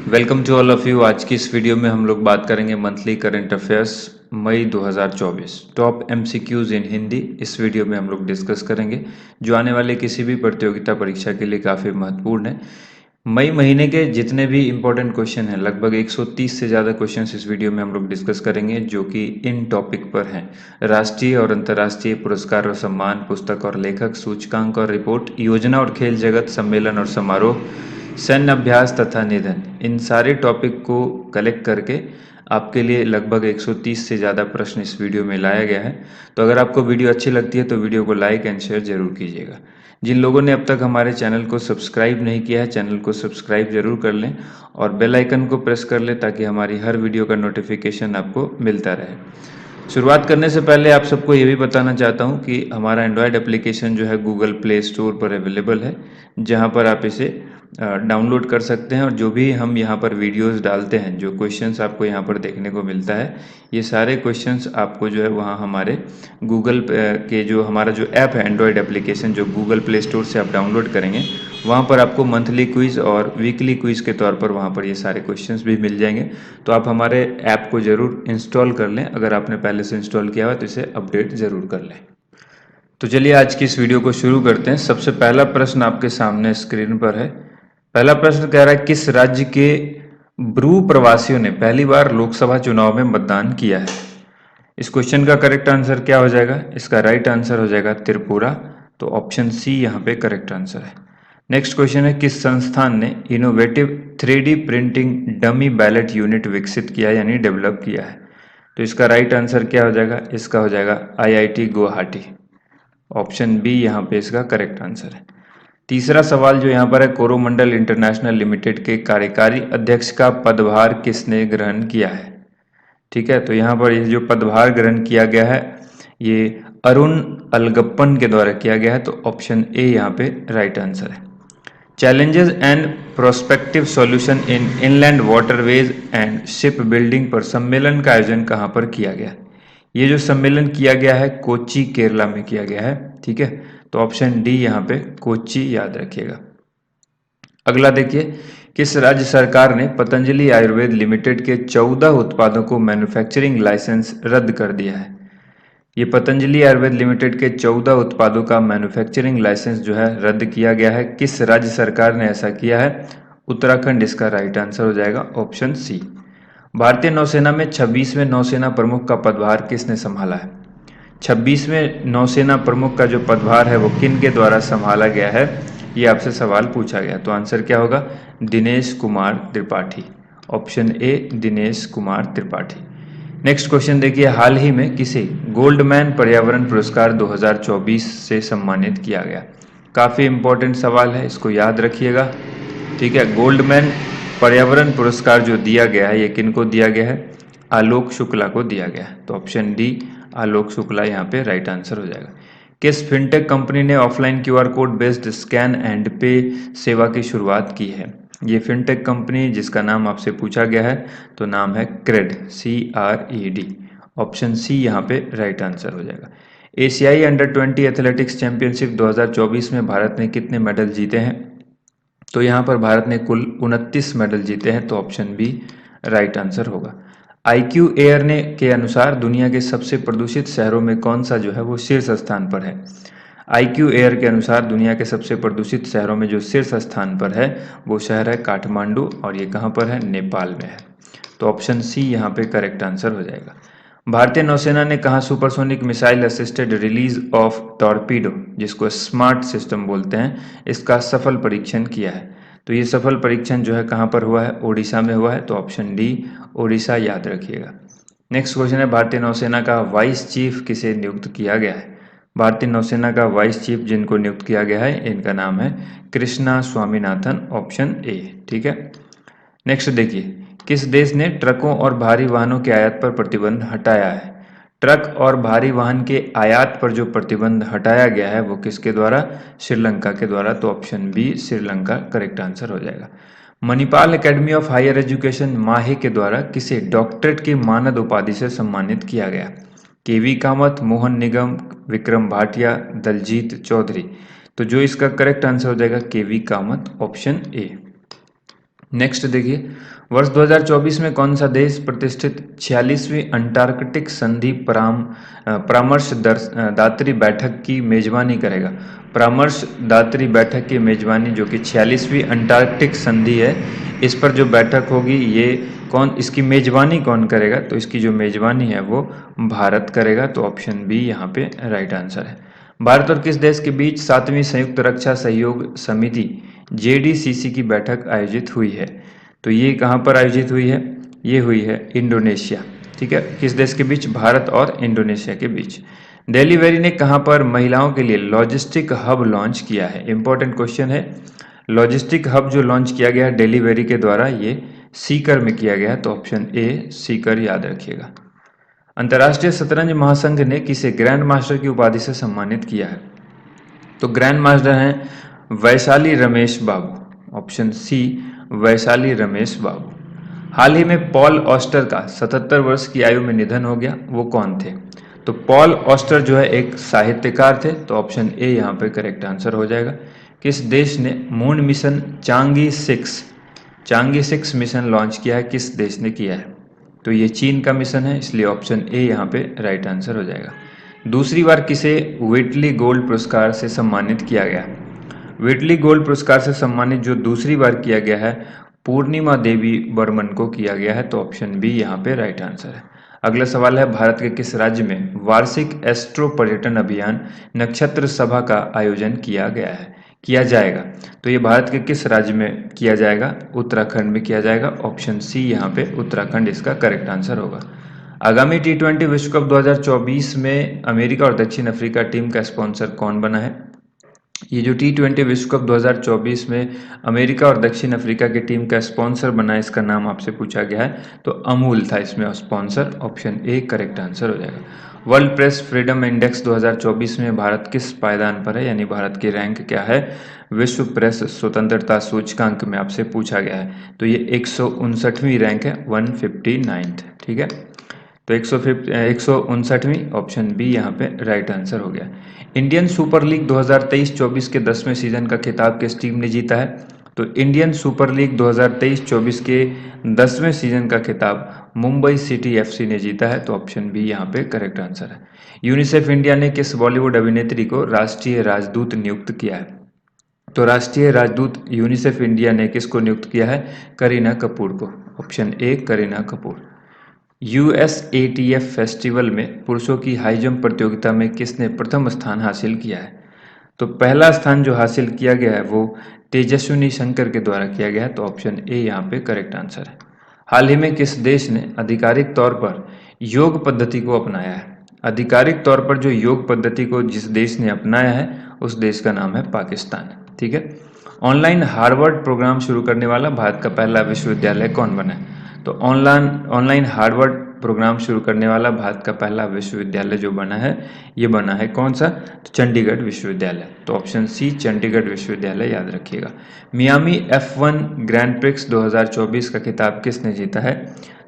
Welcome to all of you. आज की इस वीडियो में हम लोग बात करेंगे monthly current affairs May 2024 top MCQs in Hindi. इस वीडियो में हम लोग डिस्कस करेंगे जो आने वाले किसी भी प्रतियोगिता परीक्षा के लिए काफ़ी महत्वपूर्ण है। मई महीने के जितने भी इम्पोर्टेंट क्वेश्चन हैं, लगभग 130 से ज़्यादा क्वेश्चन इस वीडियो में हम लोग डिस्कस करेंगे जो कि इन टॉपिक पर हैं। राष्ट्रीय और अंतर्राष्ट्रीय पुरस्कार और सम्मान, पुस्तक और लेखक, सूचकांक और रिपोर्ट, योजना और खेल जगत, सम्मेलन और समारोह, सैन्य अभ्यास तथा निधन, इन सारे टॉपिक को कलेक्ट करके आपके लिए लगभग 130 से ज़्यादा प्रश्न इस वीडियो में लाया गया है। तो अगर आपको वीडियो अच्छी लगती है तो वीडियो को लाइक एंड शेयर जरूर कीजिएगा। जिन लोगों ने अब तक हमारे चैनल को सब्सक्राइब नहीं किया है, चैनल को सब्सक्राइब जरूर कर लें और बेल आइकन को प्रेस कर लें ताकि हमारी हर वीडियो का नोटिफिकेशन आपको मिलता रहे। शुरुआत करने से पहले आप सबको ये भी बताना चाहता हूँ कि हमारा एंड्रॉयड एप्लीकेशन जो है गूगल प्ले स्टोर पर अवेलेबल है, जहाँ पर आप इसे डाउनलोड कर सकते हैं और जो भी हम यहाँ पर वीडियोस डालते हैं, जो क्वेश्चंस आपको यहाँ पर देखने को मिलता है, ये सारे क्वेश्चंस आपको जो है वहाँ हमारे गूगल के जो हमारा जो ऐप है एंड्रॉयड एप्लीकेशन जो गूगल प्ले स्टोर से आप डाउनलोड करेंगे, वहाँ पर आपको मंथली क्विज़ और वीकली क्विज़ के तौर पर वहाँ पर ये सारे क्वेश्चंस भी मिल जाएंगे। तो आप हमारे ऐप को ज़रूर इंस्टॉल कर लें। अगर आपने पहले से इंस्टॉल किया हुआ तो इसे अपडेट ज़रूर कर लें। तो चलिए आज की इस वीडियो को शुरू करते हैं। सबसे पहला प्रश्न आपके सामने स्क्रीन पर है। पहला प्रश्न कह रहा है, किस राज्य के ब्रू प्रवासियों ने पहली बार लोकसभा चुनाव में मतदान किया है? इस क्वेश्चन का करेक्ट आंसर क्या हो जाएगा? इसका राइट आंसर हो जाएगा त्रिपुरा। तो ऑप्शन सी यहाँ पे करेक्ट आंसर है। नेक्स्ट क्वेश्चन है, किस संस्थान ने innovative 3D printing dummy ballot unit विकसित किया यानी डेवलप किया है? तो इसका राइट आंसर क्या हो जाएगा? इसका हो जाएगा IIT गुवाहाटी। ऑप्शन बी यहाँ पे इसका करेक्ट आंसर है। तीसरा सवाल जो यहाँ पर है, कोरोमंडल इंटरनेशनल लिमिटेड के कार्यकारी अध्यक्ष का पदभार किसने ग्रहण किया है? ठीक है, तो यहाँ पर ये जो पदभार ग्रहण किया गया है ये अरुण अलगप्पन के द्वारा किया गया है। तो ऑप्शन ए यहाँ पे राइट आंसर है। Challenges and prospective solution in inland waterways and ship building पर सम्मेलन का आयोजन कहाँ पर किया गया? ये जो सम्मेलन किया गया है कोच्चि केरला में किया गया है। ठीक है, तो ऑप्शन डी यहाँ पे कोच्चि याद रखिएगा। अगला देखिए, किस राज्य सरकार ने पतंजलि आयुर्वेद लिमिटेड के 14 उत्पादों को मैन्युफैक्चरिंग लाइसेंस रद्द कर दिया है? ये पतंजलि आयुर्वेद लिमिटेड के 14 उत्पादों का मैन्युफैक्चरिंग लाइसेंस जो है रद्द किया गया है। किस राज्य सरकार ने ऐसा किया है? उत्तराखंड इसका राइट आंसर हो जाएगा, ऑप्शन सी। भारतीय नौसेना में 26वें नौसेना प्रमुख का पदभार किसने संभाला है? 26वें नौसेना प्रमुख का जो पदभार है वो किन के द्वारा संभाला गया है, ये आपसे सवाल पूछा गया। तो आंसर क्या होगा? Dinesh Kumar Tripathi. Option A Dinesh Kumar Tripathi. Next question देखिए, हाल ही में किसे गोल्डमैन पर्यावरण पुरस्कार 2024 से सम्मानित किया गया? काफ़ी इंपॉर्टेंट सवाल है, इसको याद रखिएगा। ठीक है, गोल्डमैन पर्यावरण पुरस्कार जो दिया गया है ये किनको दिया गया है? आलोक शुक्ला को दिया गया है। तो ऑप्शन डी आलोक शुक्ला यहाँ पे राइट आंसर हो जाएगा। किस फिनटेक कंपनी ने offline QR code based scan and पे सेवा की शुरुआत की है? ये फिनटेक कंपनी जिसका नाम आपसे पूछा गया है तो नाम है क्रेड, CRED। ऑप्शन सी यहाँ पे राइट आंसर हो जाएगा। एशियाई अंडर-20 एथलेटिक्स चैंपियनशिप 2024 में भारत ने कितने मेडल जीते हैं? तो यहाँ पर भारत ने कुल 29 मेडल जीते हैं। तो ऑप्शन बी राइट आंसर होगा। IQ एयर ने के अनुसार दुनिया के सबसे प्रदूषित शहरों में कौन सा जो है वो शीर्ष स्थान पर है? IQ एयर के अनुसार दुनिया के सबसे प्रदूषित शहरों में जो शीर्ष स्थान पर है वो शहर है काठमांडू और ये कहाँ पर है? नेपाल में है। तो ऑप्शन सी यहाँ पे करेक्ट आंसर हो जाएगा। भारतीय नौसेना ने कहाँ supersonic missile assisted release of torpedo, जिसको स्मार्ट सिस्टम बोलते हैं, इसका सफल परीक्षण किया है? तो ये सफल परीक्षण जो है कहाँ पर हुआ है? ओडिशा में हुआ है। तो ऑप्शन डी ओडिशा याद रखिएगा। नेक्स्ट क्वेश्चन है, भारतीय नौसेना का वाइस चीफ किसे नियुक्त किया गया है? भारतीय नौसेना का वाइस चीफ जिनको नियुक्त किया गया है इनका नाम है कृष्णा स्वामीनाथन। Option A. ठीक है, नेक्स्ट देखिए, किस देश ने ट्रकों और भारी वाहनों के आयात पर प्रतिबंध हटाया है? ट्रक और भारी वाहन के आयात पर जो प्रतिबंध हटाया गया है वो किसके द्वारा? श्रीलंका के द्वारा। तो option B Sri Lanka correct answer हो जाएगा। Manipal Academy of Higher Education Mahe के द्वारा किसे डॉक्टरेट की मानद उपाधि से सम्मानित किया गया? KV कामत, मोहन निगम, विक्रम भाटिया, दलजीत चौधरी। तो जो इसका करेक्ट आंसर हो जाएगा KV Kamat, option A. Next देखिए, वर्ष 2024 में कौन सा देश प्रतिष्ठित 46वीं अंटार्कटिक संधि परामर्शदात्री बैठक की मेजबानी करेगा? परामर्शदात्री बैठक की मेजबानी जो कि 46वीं अंटार्कटिक संधि है, इस पर जो बैठक होगी ये इसकी मेजबानी कौन करेगा? तो इसकी जो मेजबानी है वो भारत करेगा। तो ऑप्शन बी यहाँ पे राइट आंसर है। भारत और किस देश के बीच 7वीं संयुक्त रक्षा सहयोग समिति JDCC की बैठक आयोजित हुई है? तो ये कहाँ पर आयोजित हुई है? ये हुई है इंडोनेशिया। ठीक है, किस देश के बीच? भारत और इंडोनेशिया के बीच। दिल्ली वेरी ने कहाँ पर महिलाओं के लिए लॉजिस्टिक हब लॉन्च किया है? इंपॉर्टेंट क्वेश्चन है। लॉजिस्टिक हब जो लॉन्च किया गया है दिल्ली वेरी के द्वारा, ये सीकर में किया गया है। तो ऑप्शन ए सीकर याद रखिएगा। अंतर्राष्ट्रीय शतरंज महासंघ ने किसे ग्रैंड मास्टर की उपाधि से सम्मानित किया है? तो ग्रैंड मास्टर हैं वैशाली रमेश बाबू। ऑप्शन सी वैशाली रमेश बाबू। हाल ही में पॉल ऑस्टर का 77 वर्ष की आयु में निधन हो गया, वो कौन थे? तो पॉल ऑस्टर जो है एक साहित्यकार थे। तो ऑप्शन ए यहाँ पे करेक्ट आंसर हो जाएगा। किस देश ने moon mission Changi 6 mission launch किया है? किस देश ने किया है? तो ये चीन का मिशन है, इसलिए ऑप्शन ए यहाँ पे राइट आंसर हो जाएगा। दूसरी बार किसे व्हिटली गोल्ड पुरस्कार से सम्मानित किया गया? व्हिटली गोल्ड पुरस्कार से सम्मानित जो दूसरी बार किया गया है, पूर्णिमा देवी बर्मन को किया गया है। तो ऑप्शन बी यहाँ पे राइट आंसर है। अगला सवाल है, भारत के किस राज्य में वार्षिक एस्ट्रो पर्यटन अभियान नक्षत्र सभा का आयोजन किया जाएगा? तो ये भारत के किस राज्य में किया जाएगा? उत्तराखंड में किया जाएगा। ऑप्शन सी यहाँ पे उत्तराखंड इसका करेक्ट आंसर होगा। आगामी T20 विश्व कप 2024 में अमेरिका और दक्षिण अफ्रीका टीम का स्पॉन्सर कौन बना है? ये जो T20 विश्व कप 2024 में अमेरिका और दक्षिण अफ्रीका की टीम का स्पॉन्सर बना है, इसका नाम आपसे पूछा गया है। तो अमूल था इसमें sponsor. Option A correct answer हो जाएगा। वर्ल्ड प्रेस फ्रीडम इंडेक्स 2024 में भारत किस पायदान पर है, यानी भारत की रैंक क्या है विश्व प्रेस स्वतंत्रता सूचकांक में, आपसे पूछा गया है। तो ये 159वीं रैंक है, 159th। ठीक है, तो 159वीं, ऑप्शन बी यहाँ पे राइट आंसर हो गया। इंडियन सुपर लीग 2023-24 के 10वें सीजन का खिताब किस टीम ने जीता है? तो इंडियन सुपर लीग 2023-24 के 10वें सीजन का खिताब मुंबई सिटी FC ने जीता है। तो ऑप्शन बी यहाँ पे करेक्ट आंसर है। यूनिसेफ इंडिया ने किस बॉलीवुड अभिनेत्री को राष्ट्रीय राजदूत नियुक्त किया है? तो राष्ट्रीय राजदूत यूनिसेफ इंडिया ने किसको नियुक्त किया है? करीना कपूर को। Option A Kareena Kapoor. USATF festival में पुरुषों की हाई जंप प्रतियोगिता में किसने प्रथम स्थान हासिल किया है? तो पहला स्थान जो हासिल किया गया है वो तेजस्विनी शंकर के द्वारा किया गया है। तो ऑप्शन ए यहाँ पे करेक्ट आंसर है। हाल ही में किस देश ने आधिकारिक तौर पर योग पद्धति को अपनाया है? आधिकारिक तौर पर जो योग पद्धति को जिस देश ने अपनाया है उस देश का नाम है पाकिस्तान। ठीक है, ऑनलाइन हार्वर्ड प्रोग्राम शुरू करने वाला भारत का पहला विश्वविद्यालय कौन बना है? तो ऑनलाइन हार्वर्ड प्रोग्राम शुरू करने वाला भारत का पहला विश्वविद्यालय जो बना है, ये बना है कौन सा? तो चंडीगढ़ विश्वविद्यालय। तो ऑप्शन सी चंडीगढ़ विश्वविद्यालय याद रखिएगा। मियामी F1 ग्रैंड प्रिक्स 2024 का खिताब किसने जीता है?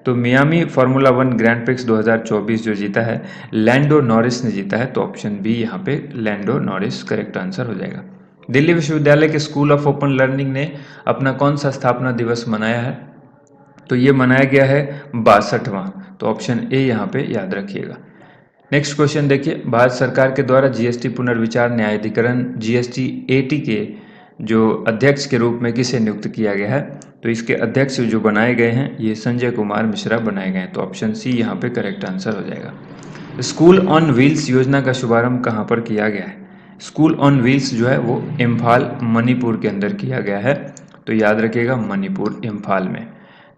तो मियामी फार्मूला 1 ग्रैंड प्रिक्स 2024 जो जीता है लैंडो नॉरिस ने जीता है। तो ऑप्शन बी यहाँ पे लैंडो नॉरिस करेक्ट आंसर हो जाएगा। दिल्ली विश्वविद्यालय के स्कूल ऑफ ओपन लर्निंग ने अपना कौन सा स्थापना दिवस मनाया है? तो ये मनाया गया है 62वां। तो ऑप्शन ए यहाँ पे याद रखिएगा। नेक्स्ट क्वेश्चन देखिए, भारत सरकार के द्वारा GST पुनर्विचार न्यायाधिकरण GST-AT के जो अध्यक्ष के रूप में किसे नियुक्त किया गया है? तो इसके अध्यक्ष जो बनाए गए हैं ये संजय कुमार मिश्रा बनाए गए हैं। तो ऑप्शन सी यहाँ पे करेक्ट आंसर हो जाएगा। स्कूल ऑन व्हील्स योजना का शुभारंभ कहाँ पर किया गया है? स्कूल ऑन व्हील्स जो है वो इम्फाल मणिपुर के अंदर किया गया है। तो याद रखिएगा मणिपुर इम्फाल में।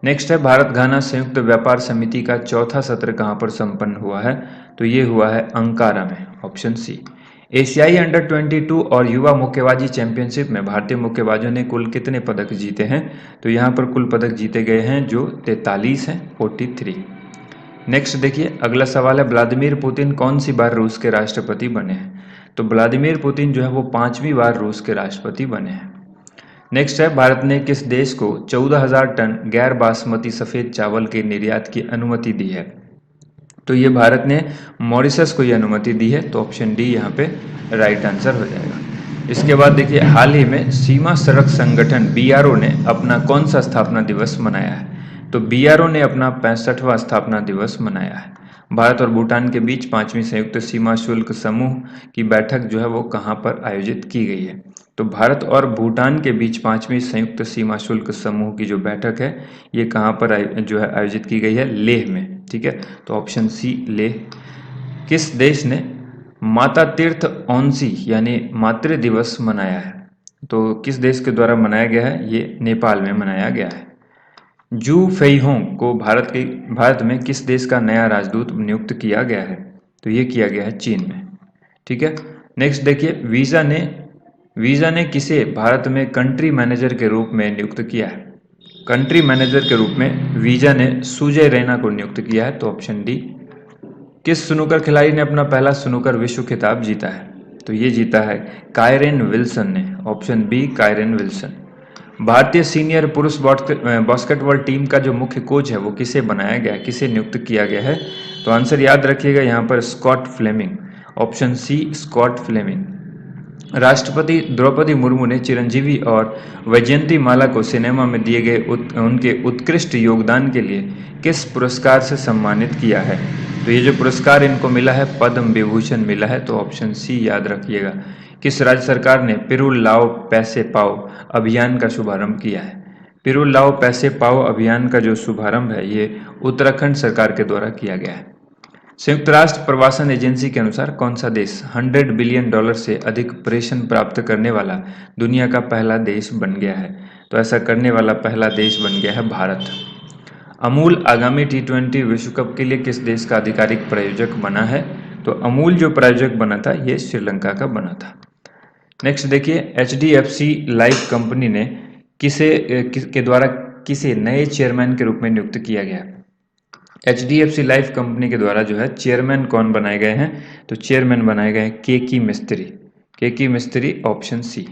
नेक्स्ट है, भारत घाना संयुक्त व्यापार समिति का चौथा सत्र कहाँ पर संपन्न हुआ है? तो ये हुआ है अंकारा में। Option C. एशियाई अंडर 22 और युवा मुक्केबाजी चैंपियनशिप में भारतीय मुक्केबाजों ने कुल कितने पदक जीते हैं? तो यहाँ पर कुल पदक जीते गए हैं जो 43 हैं, 43। नेक्स्ट देखिए, अगला सवाल है, व्लादिमीर पुतिन कौन सी बार रूस के राष्ट्रपति बने हैं? तो व्लादिमीर पुतिन जो है वो 5वीं बार रूस के राष्ट्रपति बने हैं। नेक्स्ट है, भारत ने किस देश को 14,000 टन गैर बासमती सफ़ेद चावल के निर्यात की अनुमति दी है? तो ये भारत ने मॉरिशस को ये अनुमति दी है। तो ऑप्शन डी यहाँ पे राइट आंसर हो जाएगा। इसके बाद देखिए, हाल ही में सीमा सड़क संगठन बीआरओ ने अपना कौन सा स्थापना दिवस मनाया है? तो बीआरओ ने अपना 65वां स्थापना दिवस मनाया है। भारत और भूटान के बीच 5वीं संयुक्त सीमा शुल्क समूह की बैठक जो है वो कहाँ पर आयोजित की गई है? तो भारत और भूटान के बीच 5वीं संयुक्त सीमा शुल्क समूह की जो बैठक है ये कहाँ पर जो है आयोजित की गई है? लेह में। ठीक है, तो ऑप्शन सी लेह। किस देश ने माता तीर्थ औंसी यानी मातृ दिवस मनाया है? तो किस देश के द्वारा मनाया गया है? ये नेपाल में मनाया गया है। जू फेईहोंग को भारत में किस देश का नया राजदूत नियुक्त किया गया है? तो ये किया गया है चीन में। ठीक है, नेक्स्ट देखिए, वीजा ने किसे भारत में कंट्री मैनेजर के रूप में नियुक्त किया है? कंट्री मैनेजर के रूप में वीजा ने सुजय रैना को नियुक्त किया है। तो ऑप्शन डी। किस स्नूकर खिलाड़ी ने अपना पहला स्नूकर विश्व खिताब जीता है? तो ये जीता है कायरेन विल्सन ने। Option B, Kieran Wilson. भारतीय सीनियर पुरुष बास्केटबॉल टीम का जो मुख्य कोच है वो किसे बनाया गया है, किसे नियुक्त किया गया है? तो आंसर याद रखिएगा यहाँ पर Scott Fleming. Option C, Scott Fleming. राष्ट्रपति द्रौपदी मुर्मू ने चिरंजीवी और वैजयंती माला को सिनेमा में दिए गए उनके उत्कृष्ट योगदान के लिए किस पुरस्कार से सम्मानित किया है? तो ये जो पुरस्कार इनको मिला है पद्म विभूषण मिला है। तो ऑप्शन सी याद रखिएगा। किस राज्य सरकार ने पिरुल लाओ पैसे पाओ अभियान का शुभारंभ किया है? पिरुल लाओ पैसे पाओ अभियान का जो शुभारंभ है ये उत्तराखंड सरकार के द्वारा किया गया है। संयुक्त राष्ट्र प्रवासन एजेंसी के अनुसार कौन सा देश $100 बिलियन से अधिक प्रेषण प्राप्त करने वाला दुनिया का पहला देश बन गया है? तो ऐसा करने वाला पहला देश बन गया है भारत। अमूल आगामी T20 विश्व कप के लिए किस देश का आधिकारिक प्रायोजक बना है? तो अमूल जो प्रायोजक बना था ये श्रीलंका का बना था। नेक्स्ट देखिए, HDFC लाइफ कंपनी ने के द्वारा किसे नए चेयरमैन के रूप में नियुक्त किया गया? HDFC लाइफ कंपनी के द्वारा जो है चेयरमैन कौन बनाए गए हैं? तो चेयरमैन बनाए गए हैं केकी मिस्त्री। केकी मिस्त्री, ऑप्शन सी।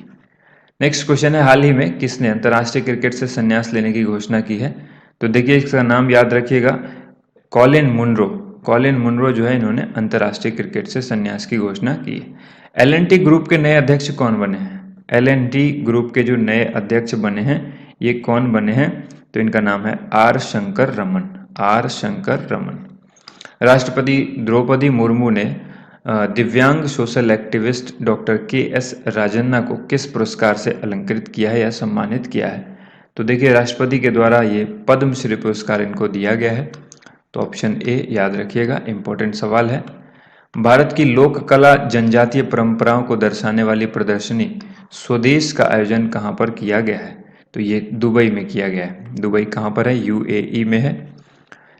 नेक्स्ट क्वेश्चन है, हाल ही में किसने अंतर्राष्ट्रीय क्रिकेट से संन्यास लेने की घोषणा की है? तो देखिए इसका नाम याद रखिएगा, कॉलिन मुनरो। कॉलिन मुनरो जो है इन्होंने अंतर्राष्ट्रीय क्रिकेट से संन्यास की घोषणा की है। LNT ग्रुप के नए अध्यक्ष कौन बने हैं? LNT ग्रुप के जो नए अध्यक्ष बने हैं ये कौन बने हैं? तो इनका नाम है आर शंकर रमन। आर शंकर रमन। राष्ट्रपति द्रौपदी मुर्मू ने दिव्यांग social activist doctor KS Rajanna को किस पुरस्कार से अलंकृत किया है या सम्मानित किया है? तो देखिए राष्ट्रपति के द्वारा ये पद्मश्री पुरस्कार इनको दिया गया है। तो ऑप्शन ए याद रखिएगा, इंपॉर्टेंट सवाल है। भारत की लोक कला जनजातीय परंपराओं को दर्शाने वाली प्रदर्शनी स्वदेश का आयोजन कहाँ पर किया गया है? तो ये दुबई में किया गया है। दुबई कहाँ पर है? UAE में है।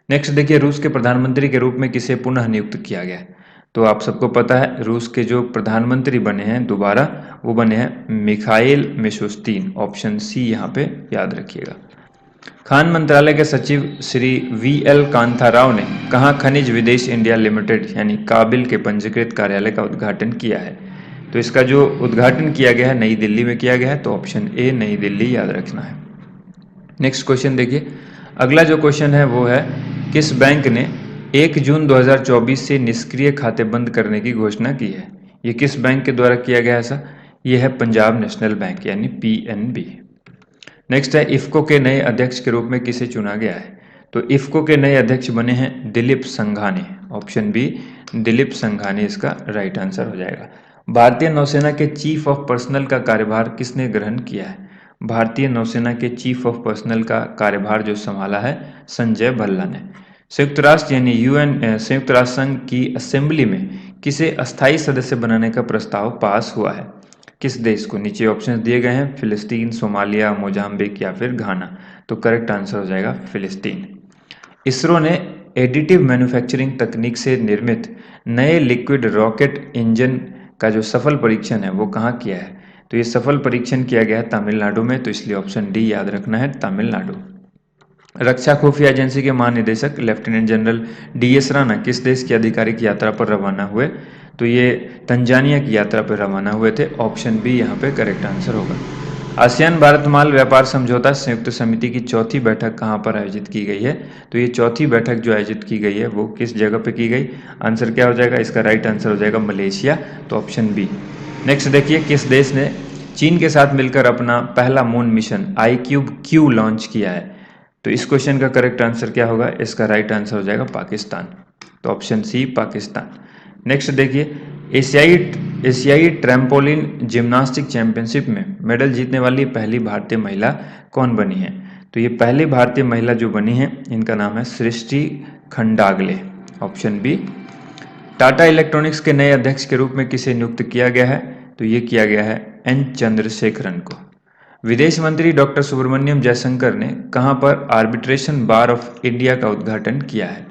नेक्स्ट देखिए, रूस के प्रधानमंत्री के रूप में किसे पुनः नियुक्त किया गया है? तो आप सबको पता है रूस के जो प्रधानमंत्री बने हैं दोबारा वो बने हैं मिखाइल मिशुस्तीन। ऑप्शन सी यहाँ पे याद रखिएगा। खान मंत्रालय के सचिव श्री VL कांथा राव ने कहाँ खनिज विदेश इंडिया लिमिटेड यानी काबिल के पंजीकृत कार्यालय का उद्घाटन किया है? तो इसका जो उद्घाटन किया गया है नई दिल्ली में किया गया है। तो ऑप्शन ए नई दिल्ली याद रखना है। नेक्स्ट क्वेश्चन देखिए, अगला जो क्वेश्चन है वो है किस बैंक ने 1 जून 2024 से निष्क्रिय खाते बंद करने की घोषणा की है? ये किस बैंक के द्वारा किया गया ऐसा? ये है पंजाब नेशनल बैंक यानी PNB। नेक्स्ट है, इफ्को के नए अध्यक्ष के रूप में किसे चुना गया है? तो इफ्को के नए अध्यक्ष बने हैं दिलीप संघानी। ऑप्शन बी, दिलीप संघानी इसका राइट आंसर हो जाएगा। भारतीय नौसेना के चीफ ऑफ पर्सनल का कार्यभार किसने ग्रहण किया है? भारतीय नौसेना के चीफ ऑफ पर्सनल का कार्यभार जो संभाला है संजय भल्ला ने। संयुक्त राष्ट्र यानी UN संयुक्त राष्ट्र संघ की असेंबली में किसे अस्थायी सदस्य बनाने का प्रस्ताव पास हुआ है? किस देश को? नीचे ऑप्शंस दिए गए हैं, फिलिस्तीन, सोमालिया, मोजाम्बिक या फिर घाना। तो करेक्ट आंसर हो जाएगा फिलिस्तीन। इसरो ने एडिटिव मैन्युफैक्चरिंग तकनीक से निर्मित नए लिक्विड रॉकेट इंजन का जो सफल परीक्षण है वो कहाँ किया है? तो ये सफल परीक्षण किया गया है तमिलनाडु में। तो इसलिए ऑप्शन डी याद रखना है, तमिलनाडु। रक्षा खुफिया एजेंसी के महानिदेशक लेफ्टिनेंट जनरल DS राणा किस देश की आधिकारिक यात्रा पर रवाना हुए? तो ये तंजानिया की यात्रा पर रवाना हुए थे। ऑप्शन बी यहाँ पे करेक्ट आंसर होगा। आसियान भारत माल व्यापार समझौता संयुक्त समिति की चौथी बैठक कहाँ पर आयोजित की गई है? तो ये चौथी बैठक जो आयोजित की गई है वो किस जगह पे की गई? आंसर क्या हो जाएगा? इसका राइट आंसर हो जाएगा मलेशिया। तो ऑप्शन बी। नेक्स्ट देखिए, किस देश ने चीन के साथ मिलकर अपना पहला मून मिशन ICube-Q लॉन्च किया है? तो इस क्वेश्चन का करेक्ट आंसर क्या होगा? इसका राइट आंसर हो जाएगा पाकिस्तान। तो ऑप्शन सी पाकिस्तान। नेक्स्ट देखिए, एशियाई ट्रैम्पोलिन जिम्नास्टिक चैंपियनशिप में मेडल जीतने वाली पहली भारतीय महिला कौन बनी है? तो ये पहली भारतीय महिला जो बनी है, इनका नाम है Srishti Khandagale. Option B. Tata electronics के नए अध्यक्ष के रूप में किसे नियुक्त किया गया है? तो ये किया गया है N चंद्रशेखरन को। विदेश मंत्री डॉक्टर सुब्रमण्यम जयशंकर ने कहां पर आर्बिट्रेशन बार ऑफ इंडिया का उद्घाटन किया है?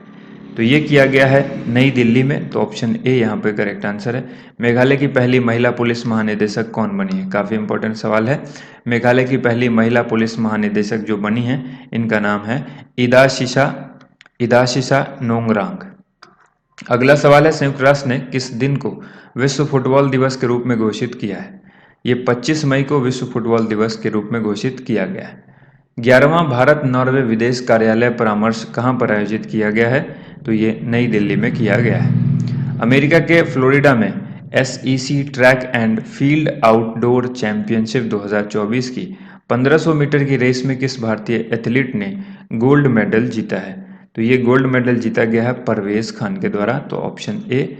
तो ये किया गया है नई दिल्ली में। तो ऑप्शन ए यहाँ पे करेक्ट आंसर है। मेघालय की पहली महिला पुलिस महानिदेशक कौन बनी है? काफ़ी इंपॉर्टेंट सवाल है। मेघालय की पहली महिला पुलिस महानिदेशक जो बनी है, इनका नाम है इदाशिशा नोंगरांग। अगला सवाल है, संयुक्त राष्ट्र ने किस दिन को विश्व फुटबॉल दिवस के रूप में घोषित किया है? ये 25 मई को विश्व फुटबॉल दिवस के रूप में घोषित किया गया है। 11वां भारत नॉर्वे विदेश कार्यालय परामर्श कहां पर आयोजित किया गया है? तो ये नई दिल्ली में किया गया है। अमेरिका के फ्लोरिडा में SEC track and field outdoor championship 2024 की 1500 मीटर की रेस में किस भारतीय एथलीट ने गोल्ड मेडल जीता है? तो ये गोल्ड मेडल जीता गया है परवेज खान के द्वारा। तो ऑप्शन ए।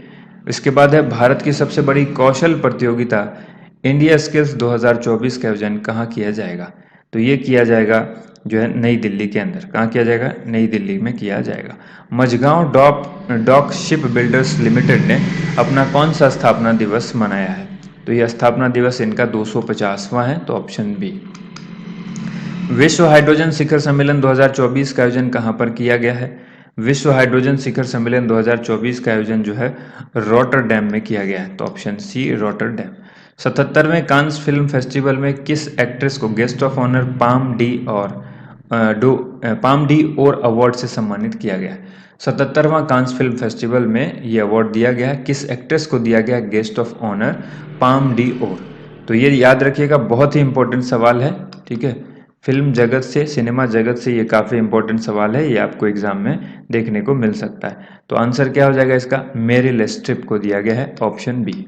इसके बाद है, भारत की सबसे बड़ी कौशल प्रतियोगिता इंडिया स्किल्स 2024 का आयोजन कहाँ किया जाएगा? तो ये किया जाएगा जो है नई दिल्ली के अंदर। कहाँ किया जाएगा? नई दिल्ली में किया जाएगा। Mazagon Dock Shipbuilders Limited ने अपना कौन सा स्थापना दिवस मनाया है? तो यह स्थापना दिवस इनका 250वां है। तो ऑप्शन बी। विश्व हाइड्रोजन शिखर सम्मेलन 2024 का आयोजन कहां पर किया गया है? विश्व हाइड्रोजन शिखर सम्मेलन 2024 का आयोजन जो है रॉटरडैम में किया गया है। तो ऑप्शन सी रॉटरडैम। 77वें कांस फिल्म फेस्टिवल में किस एक्ट्रेस को guest of honour palm d'or award से सम्मानित किया गया है? 77वां कांस फिल्म फेस्टिवल में ये अवार्ड दिया गया है। किस एक्ट्रेस को दिया गया guest of honour palm d'Or? तो ये याद रखिएगा, बहुत ही इंपॉर्टेंट सवाल है। ठीक है, फिल्म जगत से, सिनेमा जगत से ये काफ़ी इंपॉर्टेंट सवाल है। ये आपको एग्जाम में देखने को मिल सकता है। तो आंसर क्या हो जाएगा इसका? मेरिल स्ट्रिप को दिया गया है। Option B.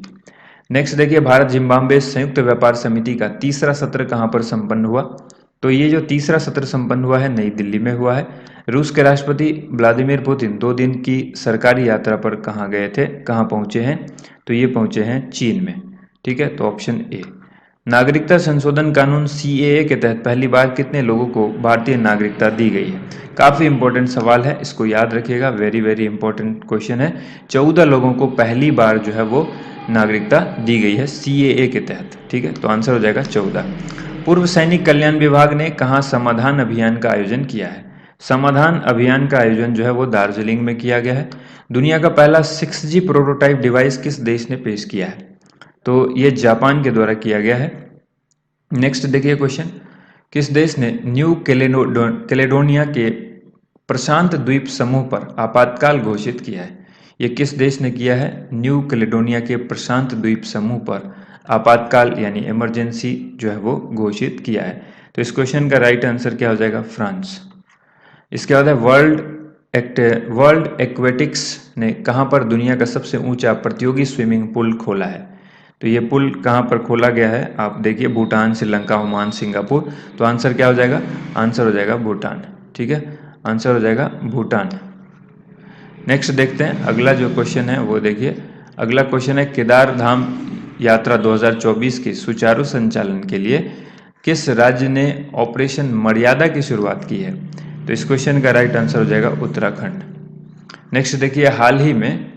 नेक्स्ट देखिए, भारत जिम्बाब्वे संयुक्त व्यापार समिति का तीसरा सत्र कहां पर संपन्न हुआ? तो ये जो तीसरा सत्र संपन्न हुआ है नई दिल्ली में हुआ है। रूस के राष्ट्रपति व्लादिमीर पुतिन 2 दिन की सरकारी यात्रा पर कहाँ गए थे, कहाँ पहुंचे हैं? तो ये पहुंचे हैं चीन में। ठीक है, तो ऑप्शन ए। नागरिकता संशोधन कानून CAA के तहत पहली बार कितने लोगों को भारतीय नागरिकता दी गई है? काफ़ी इंपॉर्टेंट सवाल है, इसको याद रखिएगा, वेरी वेरी इंपॉर्टेंट क्वेश्चन है। 14 लोगों को पहली बार जो है वो नागरिकता दी गई है CAA के तहत। ठीक है, तो आंसर हो जाएगा 14। पूर्व सैनिक कल्याण विभाग ने कहाँ समाधान अभियान का आयोजन किया है? समाधान अभियान का आयोजन जो है वो दार्जिलिंग में किया गया है। दुनिया का पहला 6G प्रोटोटाइप डिवाइस किस देश ने पेश किया है? तो ये जापान के द्वारा किया गया है। नेक्स्ट देखिए क्वेश्चन, किस देश ने न्यू कैलेडोनिया के प्रशांत द्वीप समूह पर आपातकाल घोषित किया है? ये किस देश ने किया है? न्यू कैलेडोनिया के प्रशांत द्वीप समूह पर आपातकाल यानी इमरजेंसी जो है वो घोषित किया है। तो इस क्वेश्चन का राइट आंसर क्या हो जाएगा? फ्रांस। इसके बाद है, वर्ल्ड एक्वेटिक्स ने कहां पर दुनिया का सबसे ऊंचा प्रतियोगी स्विमिंग पूल खोला है? तो ये पुल कहाँ पर खोला गया है? आप देखिए, भूटान, श्रीलंका, ओमान, सिंगापुर। तो आंसर क्या हो जाएगा? आंसर हो जाएगा भूटान। ठीक है, आंसर हो जाएगा भूटान। नेक्स्ट देखते हैं अगला जो क्वेश्चन है वो देखिए। अगला क्वेश्चन है, केदार धाम यात्रा 2024 के सुचारू संचालन के लिए किस राज्य ने ऑपरेशन मर्यादा की शुरुआत की है? तो इस क्वेश्चन का राइट आंसर हो जाएगा उत्तराखंड। नेक्स्ट देखिए, हाल ही में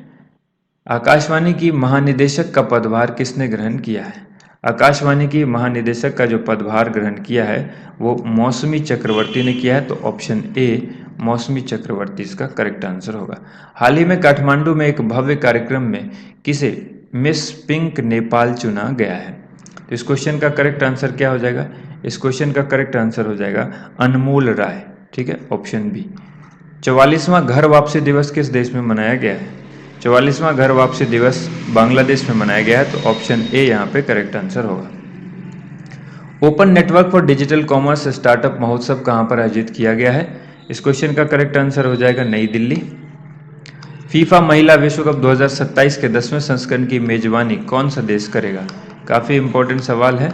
आकाशवाणी की महानिदेशक का पदभार किसने ग्रहण किया है? आकाशवाणी की महानिदेशक का जो पदभार ग्रहण किया है वो मौसमी चक्रवर्ती ने किया है। तो ऑप्शन ए मौसमी चक्रवर्ती इसका करेक्ट आंसर होगा। हाल ही में काठमांडू में एक भव्य कार्यक्रम में किसे मिस पिंक नेपाल चुना गया है? तो इस क्वेश्चन का करेक्ट आंसर क्या हो जाएगा? इस क्वेश्चन का करेक्ट आंसर हो जाएगा अनमोल राय। ठीक है, ऑप्शन बी। 44वां घर वापसी दिवस किस देश में मनाया गया है? 44वां घर वापसी दिवस बांग्लादेश में मनाया गया है। तो ऑप्शन ए यहाँ पे करेक्ट आंसर होगा। Open network for digital commerce startup महोत्सव कहाँ पर आयोजित किया गया है? इस क्वेश्चन का करेक्ट आंसर हो जाएगा नई दिल्ली। फीफा महिला विश्व कप 2027 के 10वें संस्करण की मेजबानी कौन सा देश करेगा? काफ़ी इम्पोर्टेंट सवाल है।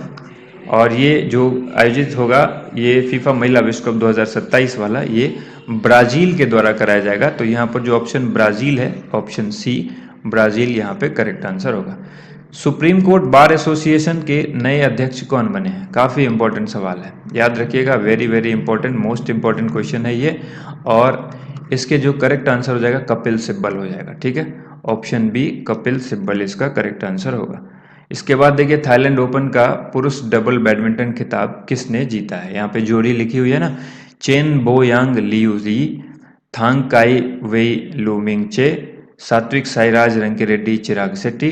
और ये जो आयोजित होगा, ये फीफा महिला विश्व कप 2027 वाला, ये ब्राज़ील के द्वारा कराया जाएगा। तो यहाँ पर जो ऑप्शन ब्राज़ील है, ऑप्शन सी ब्राज़ील यहाँ पे करेक्ट आंसर होगा। सुप्रीम कोर्ट बार एसोसिएशन के नए अध्यक्ष कौन बने हैं? काफ़ी इंपॉर्टेंट सवाल है, याद रखिएगा, very very important, most important question है ये। और इसके जो करेक्ट आंसर हो जाएगा कपिल सिब्बल हो जाएगा, ठीक है। ऑप्शन बी कपिल सिब्बल इसका करेक्ट आंसर होगा। इसके बाद देखिए, थाईलैंड ओपन का पुरुष डबल बैडमिंटन खिताब किसने जीता है? यहाँ पे जोड़ी लिखी हुई है ना, चेन बोयांग लियू ली, थांग काई वेई लुमिंगचे, सात्विक साईराज रंकीरेड्डी चिराग शेट्टी,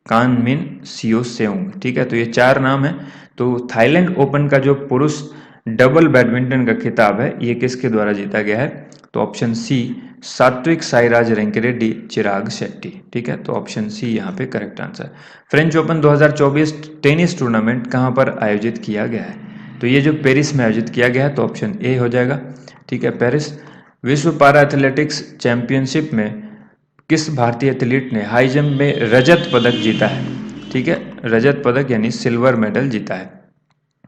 कानमिन सियो सेउंग, ठीक है। तो ये 4 नाम है। तो थाईलैंड ओपन का जो पुरुष डबल बैडमिंटन का खिताब है, ये किसके द्वारा जीता गया है? तो ऑप्शन सी सात्विक साईराज रंकीरेड्डी चिराग शेट्टी, ठीक है। तो ऑप्शन सी यहाँ पे correct answer. French open 2024 tennis tournament कहाँ पर आयोजित किया गया है? तो ये जो पेरिस में आयोजित किया गया है, तो ऑप्शन ए हो जाएगा, ठीक है, पेरिस। विश्व पारा एथलेटिक्स चैंपियनशिप में किस भारतीय एथलीट ने हाई जंप में रजत पदक जीता है? ठीक है, रजत पदक यानी सिल्वर मेडल जीता है।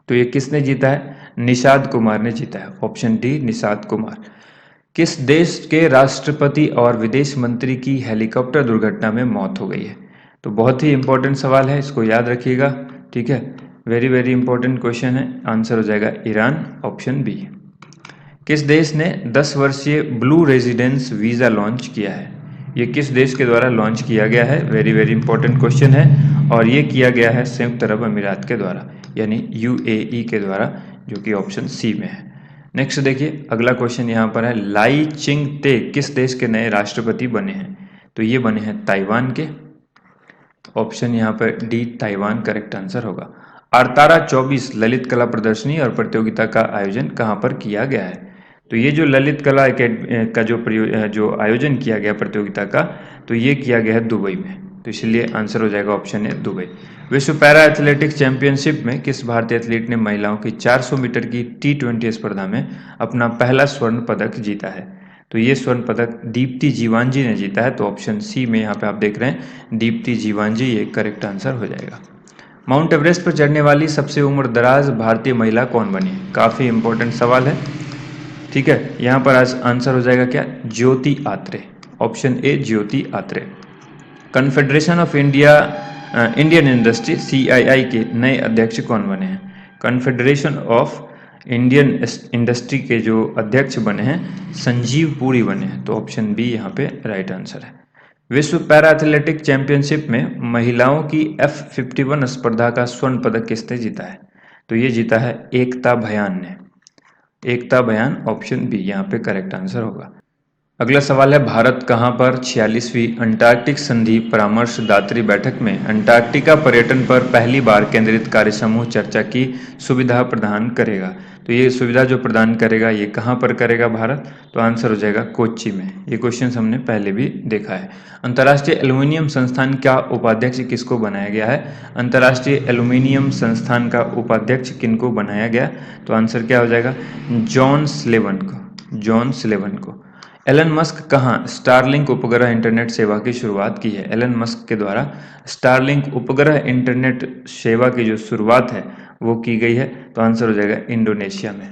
तो ये किसने जीता है? निषाद कुमार ने जीता है, ऑप्शन डी निषाद कुमार। किस देश के राष्ट्रपति और विदेश मंत्री की हेलीकॉप्टर दुर्घटना में मौत हो गई है? तो बहुत ही इंपॉर्टेंट सवाल है, इसको याद रखिएगा, ठीक है, वेरी वेरी इंपॉर्टेंट क्वेश्चन है। आंसर हो जाएगा ईरान, ऑप्शन बी। किस देश ने 10 वर्षीय ब्लू रेजिडेंस वीज़ा लॉन्च किया है? ये किस देश के द्वारा लॉन्च किया गया है? वेरी वेरी इंपॉर्टेंट क्वेश्चन है। और ये किया गया है संयुक्त अरब अमीरात के द्वारा, यानी यूएई के द्वारा, जो कि ऑप्शन सी में है। नेक्स्ट देखिए, अगला क्वेश्चन यहाँ पर है, लाई चिंग ते किस देश के नए राष्ट्रपति बने हैं? तो ये बने हैं ताइवान के, ऑप्शन यहाँ पर डी ताइवान करेक्ट आंसर होगा। आर्तारा 24 ललित कला प्रदर्शनी और प्रतियोगिता का आयोजन कहाँ पर किया गया है? तो ये जो ललित कला का जो आयोजन किया गया प्रतियोगिता का, तो ये किया गया है दुबई में, तो इसलिए आंसर हो जाएगा ऑप्शन है दुबई। विश्व पैरा एथलेटिक्स चैंपियनशिप में किस भारतीय एथलीट ने महिलाओं की 400 मीटर की T20 स्पर्धा में अपना पहला स्वर्ण पदक जीता है? तो ये स्वर्ण पदक दीप्ति जीवांजी ने जीता है, तो ऑप्शन सी में यहाँ पे आप देख रहे हैं दीप्ति जीवांजी, ये करेक्ट आंसर हो जाएगा। माउंट एवरेस्ट पर चढ़ने वाली सबसे उम्रदराज भारतीय महिला कौन बनी? काफ़ी इंपॉर्टेंट सवाल है, ठीक है। यहाँ पर आज आंसर हो जाएगा क्या? Jyoti Atre, option A Jyoti Atre. Confederation of Indian Industry CII के नए अध्यक्ष कौन बने हैं? कन्फेडरेशन ऑफ इंडियन इंडस्ट्री के जो अध्यक्ष बने हैं संजीव पुरी बने हैं, तो ऑप्शन बी यहाँ पे राइट आंसर है। विश्व पैरा एथलेटिक चैंपियनशिप में महिलाओं की F51 स्पर्धा का स्वर्ण पदक किसने जीता है? तो ये जीता है एकता भयान ने, एकता भयान, ऑप्शन बी यहाँ पे करेक्ट आंसर होगा। अगला सवाल है, भारत कहां पर 46वीं अंटार्कटिक संधि परामर्शदात्री बैठक में अंटार्कटिका पर्यटन पर पहली बार केंद्रित कार्य समूह चर्चा की सुविधा प्रदान करेगा? तो ये सुविधा जो प्रदान करेगा, ये कहां पर करेगा भारत? तो आंसर हो जाएगा कोच्चि में। ये क्वेश्चन हमने पहले भी देखा है। अंतर्राष्ट्रीय एल्यूमिनियम संस्थान का उपाध्यक्ष किसको बनाया गया है? अंतर्राष्ट्रीय एल्यूमिनियम संस्थान का उपाध्यक्ष किनको बनाया गया? तो आंसर क्या हो जाएगा? जॉन स्लेवन को, जॉन स्लेवन को। एलन मस्क कहाँ स्टारलिंक उपग्रह इंटरनेट सेवा की शुरुआत की है? एलन मस्क के द्वारा स्टारलिंक उपग्रह इंटरनेट सेवा की जो शुरुआत है वो की गई है, तो आंसर हो जाएगा इंडोनेशिया में।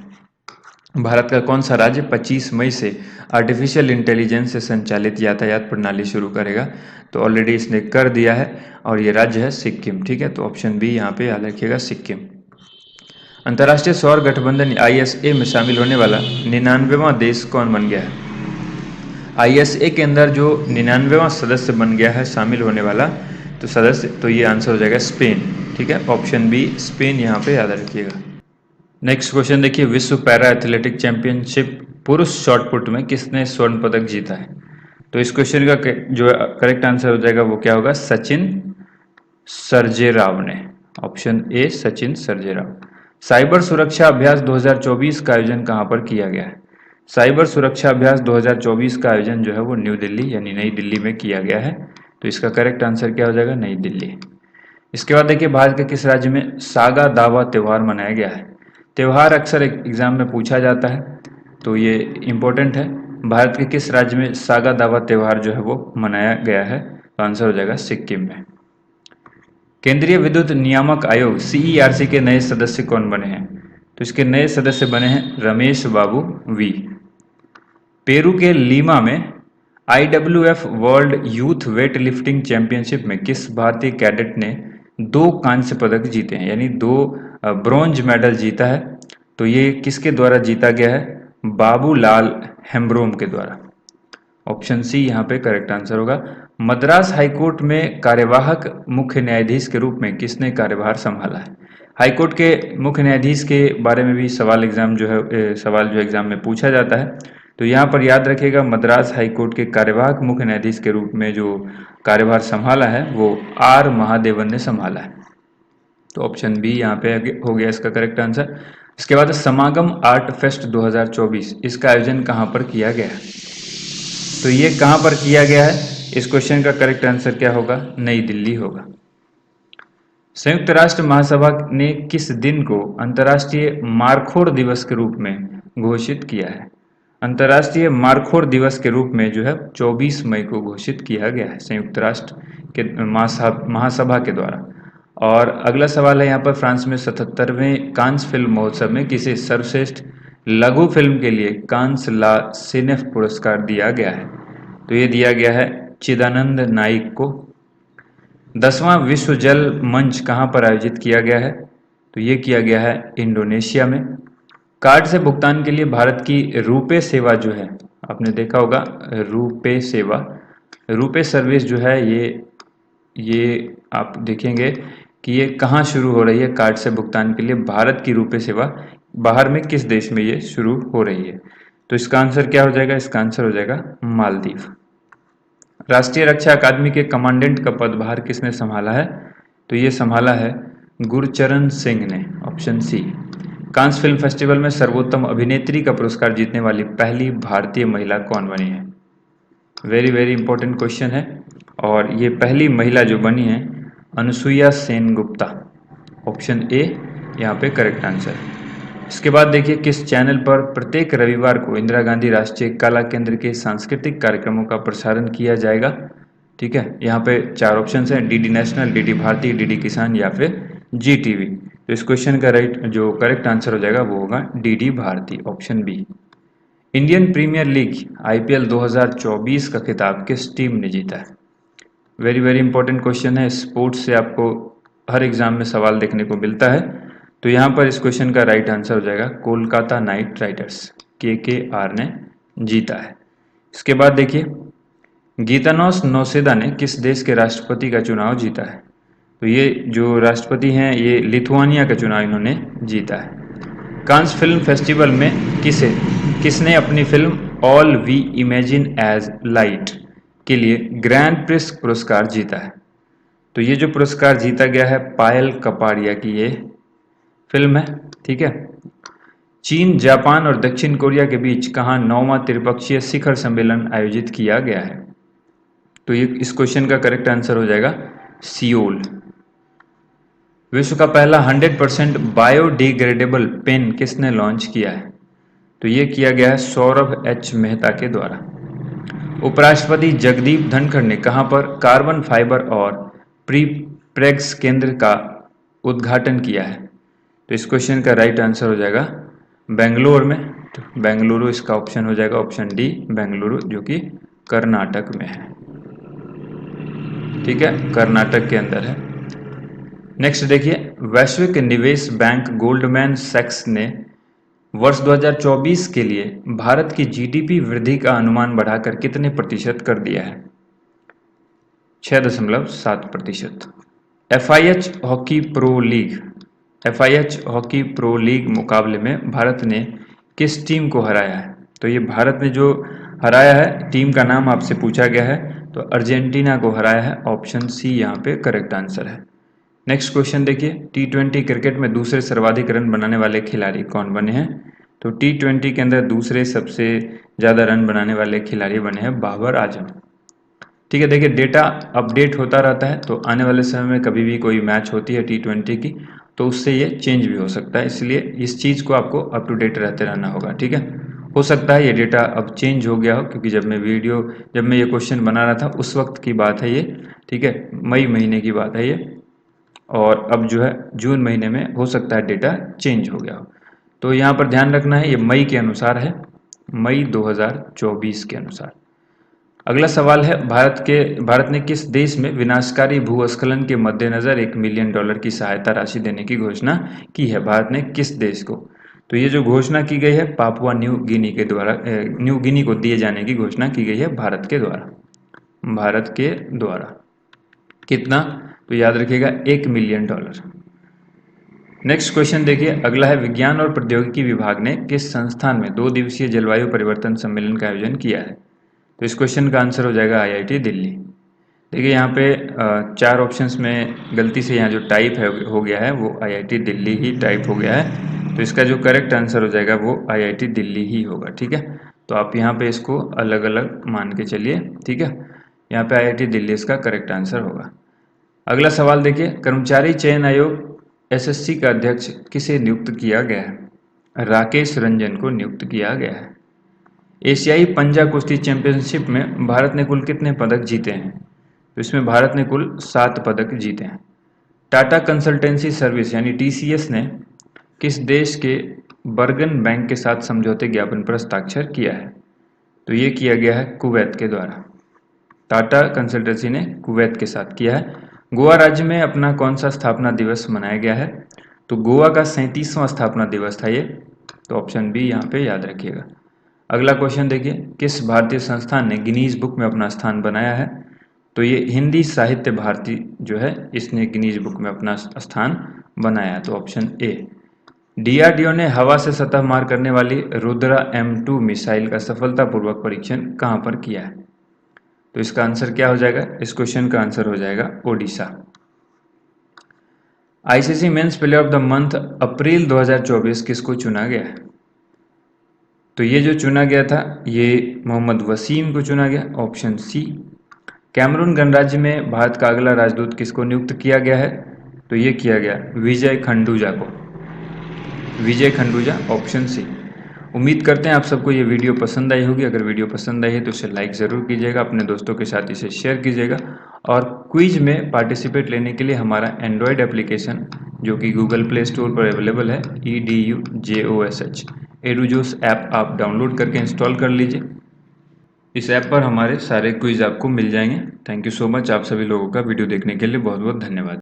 भारत का कौन सा राज्य 25 मई से आर्टिफिशियल इंटेलिजेंस से संचालित यातायात प्रणाली शुरू करेगा? तो ऑलरेडी इसने कर दिया है, और ये राज्य है सिक्किम, ठीक है। तो ऑप्शन बी यहाँ पे याद रखिएगा, सिक्किम। अंतर्राष्ट्रीय सौर गठबंधन ISA में शामिल होने वाला 99वां देश कौन बन गया है? ISA के अंदर जो 99वां सदस्य बन गया है शामिल होने वाला, तो सदस्य, तो ये आंसर हो जाएगा स्पेन, ठीक है, ऑप्शन बी स्पेन यहाँ पे याद रखिएगा। नेक्स्ट क्वेश्चन देखिए, विश्व पैरा एथलेटिक चैंपियनशिप पुरुष शॉटपुट में किसने स्वर्ण पदक जीता है? तो इस क्वेश्चन का जो करेक्ट आंसर हो जाएगा वो क्या होगा? सचिन सर्जेराव ने, option A Sachin Sarjerao. Cyber सुरक्षा अभ्यास 2024 का आयोजन कहाँ पर किया गया है? साइबर सुरक्षा अभ्यास 2024 का आयोजन जो है वो न्यू दिल्ली यानी नई दिल्ली में किया गया है, तो इसका करेक्ट आंसर क्या हो जाएगा? नई दिल्ली। इसके बाद देखिए, भारत के किस राज्य में सागा दावा त्यौहार मनाया गया है? त्यौहार अक्सर एग्जाम में पूछा जाता है, तो ये इम्पोर्टेंट है। भारत के किस राज्य में सागा दावा त्यौहार जो है वो मनाया गया है? तो आंसर हो जाएगा सिक्किम में। केंद्रीय विद्युत नियामक आयोग CERC के नए सदस्य कौन बने हैं? तो इसके नए सदस्य बने हैं रमेश बाबू वी। पेरू के लीमा में IWF world youth weight lifting championship में किस भारतीय कैडेट ने 2 कांस्य पदक जीते हैं, यानी 2 ब्रॉन्ज मेडल जीता है? तो ये किसके द्वारा जीता गया है? बाबूलाल हेम्ब्रोम के द्वारा। ऑप्शन सी यहाँ पे करेक्ट आंसर होगा। मद्रास हाईकोर्ट में कार्यवाहक मुख्य न्यायाधीश के रूप में किसने कार्यभार संभाला है? हाईकोर्ट के मुख्य न्यायाधीश के बारे में भी सवाल जो एग्जाम में पूछा जाता है, तो यहाँ पर याद रखिएगा मद्रास हाईकोर्ट के कार्यवाहक मुख्य न्यायाधीश के रूप में जो कार्यभार संभाला है वो R महादेवन ने संभाला है। तो ऑप्शन बी यहाँ पे हो गया इसका करेक्ट आंसर। इसके बाद समागम आर्ट फेस्ट 2024, इसका आयोजन कहाँ पर किया गया है? तो ये कहाँ पर किया गया है? इस क्वेश्चन का करेक्ट आंसर क्या होगा? नई दिल्ली होगा। संयुक्त राष्ट्र महासभा ने किस दिन को अंतर्राष्ट्रीय मारखोड़ दिवस के रूप में घोषित किया है? अंतर्राष्ट्रीय मारखोड़ दिवस के रूप में जो है 24 मई को घोषित किया गया है संयुक्त राष्ट्र के महासभा के द्वारा। और अगला सवाल है यहाँ पर, फ्रांस में 77वें कांस फिल्म महोत्सव में किसे सर्वश्रेष्ठ लघु फिल्म के लिए कांस ला सिनेफ पुरस्कार दिया गया है? तो ये दिया गया है चिदानंद नाइक को। 10वां विश्व जल मंच कहाँ पर आयोजित किया गया है? तो ये किया गया है इंडोनेशिया में। कार्ड से भुगतान के लिए भारत की रुपे सेवा जो है, आपने देखा होगा रुपे सेवा, रुपे सर्विस जो है ये आप देखेंगे कि ये कहाँ शुरू हो रही है कार्ड से भुगतान के लिए। भारत की रुपे सेवा बाहर में किस देश में ये शुरू हो रही है? तो इसका आंसर क्या हो जाएगा? इसका आंसर हो जाएगा मालदीव। राष्ट्रीय रक्षा अकादमी के कमांडेंट का पदभार किसने संभाला है? तो ये संभाला है गुरचरण सिंह ने, option C. Cannes film festival में सर्वोत्तम अभिनेत्री का पुरस्कार जीतने वाली पहली भारतीय महिला कौन बनी है? वेरी वेरी इंपॉर्टेंट क्वेश्चन है। और ये पहली महिला जो बनी है अनुसुईया सेन गुप्ता, ऑप्शन ए यहाँ पे करेक्ट आंसर है। इसके बाद देखिए किस चैनल पर प्रत्येक रविवार को इंदिरा गांधी राष्ट्रीय कला केंद्र के सांस्कृतिक कार्यक्रमों का प्रसारण किया जाएगा? ठीक है, यहाँ पे 4 ऑप्शन हैं, DD national, DD Bharati, DD Kisan या फिर GTV। तो इस क्वेश्चन का जो करेक्ट आंसर हो जाएगा वो होगा DD Bharati, option B. Indian Premier League IPL 2024 का खिताब किस टीम ने जीता है? वेरी वेरी इंपॉर्टेंट क्वेश्चन है। स्पोर्ट्स से आपको हर एग्जाम में सवाल देखने को मिलता है। तो यहाँ पर इस क्वेश्चन का राइट आंसर हो जाएगा कोलकाता नाइट राइडर्स, KKR ने जीता है। इसके बाद देखिए गीतानोस नौसेदा ने किस देश के राष्ट्रपति का चुनाव जीता है? तो ये जो राष्ट्रपति हैं ये लिथुआनिया का चुनाव इन्होंने जीता है। कांस फिल्म फेस्टिवल में किसने अपनी film all we imagine as light के लिए ग्रैंड प्रिक्स पुरस्कार जीता है? तो ये जो पुरस्कार जीता गया है पायल कपाड़िया की ये फिल्म है। ठीक है, चीन, जापान और दक्षिण कोरिया के बीच कहाँ 9वां त्रिपक्षीय शिखर सम्मेलन आयोजित किया गया है? तो ये इस क्वेश्चन का करेक्ट आंसर हो जाएगा सियोल। विश्व का पहला 100% बायोडिग्रेडेबल पेन किसने लॉन्च किया है? तो ये किया गया है सौरभ H मेहता के द्वारा। उपराष्ट्रपति जगदीप धनखड़ ने कहां पर कार्बन फाइबर और प्रीप्रेग्स केंद्र का उद्घाटन किया है? तो इस क्वेश्चन का राइट आंसर हो जाएगा बेंगलोर में। तो बेंगलुरु इसका ऑप्शन हो जाएगा, ऑप्शन डी बेंगलुरु, जो कि कर्नाटक में है। ठीक है, कर्नाटक के अंदर है। नेक्स्ट देखिए वैश्विक निवेश बैंक गोल्डमैन सैक्स ने वर्ष 2024 के लिए भारत की GDP वृद्धि का अनुमान बढ़ाकर कितने प्रतिशत कर दिया है? 6.7%। FIH हॉकी प्रो लीग मुकाबले में भारत ने किस टीम को हराया है? तो ये भारत ने जो हराया है टीम का नाम आपसे पूछा गया है, तो अर्जेंटीना को हराया है, ऑप्शन सी यहाँ पे करेक्ट आंसर है। नेक्स्ट क्वेश्चन देखिए T20 क्रिकेट में दूसरे सर्वाधिक रन बनाने वाले खिलाड़ी कौन बने हैं? तो T20 के अंदर दूसरे सबसे ज़्यादा रन बनाने वाले खिलाड़ी बने हैं बाबर आजम। ठीक है, देखिए डेटा अपडेट होता रहता है, तो आने वाले समय में कभी भी कोई मैच होती है T20 की तो उससे ये चेंज भी हो सकता है, इसलिए इस चीज़ को आपको अप टू डेट रहते रहना होगा। ठीक है, हो सकता है ये डेटा अब चेंज हो गया हो, क्योंकि जब मैं ये क्वेश्चन बना रहा था उस वक्त की बात है ये। ठीक है, मई महीने की बात है ये। और अब जो है जून महीने में हो सकता है डेटा चेंज हो गया हो। तो यहाँ पर ध्यान रखना है, ये मई के अनुसार है, मई 2024 के अनुसार। अगला सवाल है, भारत ने किस देश में विनाशकारी भूस्खलन के मद्देनजर $1 मिलियन की सहायता राशि देने की घोषणा की है? भारत ने किस देश को? तो ये जो घोषणा की गई है पापुआ न्यू गिनी के द्वारा, न्यू गिनी को दिए जाने की घोषणा की गई है भारत के द्वारा। भारत के द्वारा कितना? तो याद रखिएगा $1 मिलियन। नेक्स्ट क्वेश्चन देखिए, अगला है, विज्ञान और प्रौद्योगिकी विभाग ने किस संस्थान में 2 दिवसीय जलवायु परिवर्तन सम्मेलन का आयोजन किया है? तो इस क्वेश्चन का आंसर हो जाएगा IIT दिल्ली। देखिए यहाँ पे 4 ऑप्शंस में गलती से यहाँ जो टाइप है हो गया है वो IIT दिल्ली ही टाइप हो गया है, तो इसका जो करेक्ट आंसर हो जाएगा वो IIT दिल्ली ही होगा। ठीक है, तो आप यहाँ पे इसको अलग अलग मान के चलिए। ठीक है, यहाँ पे IIT दिल्ली इसका करेक्ट आंसर होगा। अगला सवाल देखिए, कर्मचारी चयन आयोग SSC का अध्यक्ष किसे नियुक्त किया गया है? राकेश रंजन को नियुक्त किया गया है। एशियाई पंजा कुश्ती चैंपियनशिप में भारत ने कुल कितने पदक जीते हैं? तो इसमें भारत ने कुल 7 पदक जीते हैं। टाटा कंसल्टेंसी सर्विस यानी TCS ने किस देश के बर्गन बैंक के साथ समझौते ज्ञापन पर हस्ताक्षर किया है? तो ये किया गया है कुवैत के द्वारा। टाटा कंसल्टेंसी ने कुवैत के साथ किया है। गोवा राज्य में अपना कौन सा स्थापना दिवस मनाया गया है? तो गोवा का 37वां स्थापना दिवस था ये, तो ऑप्शन बी यहाँ पे याद रखिएगा। अगला क्वेश्चन देखिए, किस भारतीय संस्थान ने गिनीज बुक में अपना स्थान बनाया है? तो ये हिंदी साहित्य भारती जो है इसने गिनीज बुक में अपना स्थान बनाया, तो ऑप्शन ए। DRDO ने हवा से सतह मार करने वाली रुद्रा M2 मिसाइल का सफलतापूर्वक परीक्षण कहाँ पर किया है? तो इसका आंसर क्या हो जाएगा? इस क्वेश्चन का आंसर हो जाएगा Odisha. ICC men's player of the month अप्रैल 2024 किसको चुना गया है? तो ये जो चुना गया था ये मोहम्मद वसीम को चुना गया, ऑप्शन सी। कैमरून गणराज्य में भारत का अगला राजदूत किसको नियुक्त किया गया है? तो ये किया गया विजय खंडूजा को, विजय खंडूजा, ऑप्शन सी। उम्मीद करते हैं आप सबको ये वीडियो पसंद आई होगी। अगर वीडियो पसंद आई है तो इसे लाइक ज़रूर कीजिएगा, अपने दोस्तों के साथ इसे शेयर कीजिएगा। और क्विज में पार्टिसिपेट लेने के लिए हमारा एंड्रॉयड एप्लीकेशन जो कि गूगल प्ले स्टोर पर अवेलेबल है, EDUJOSH एडुजोस ऐप आप डाउनलोड करके इंस्टॉल कर लीजिए। इस ऐप पर हमारे सारे क्विज आपको मिल जाएंगे। थैंक यू सो मच, आप सभी लोगों का वीडियो देखने के लिए बहुत बहुत धन्यवाद।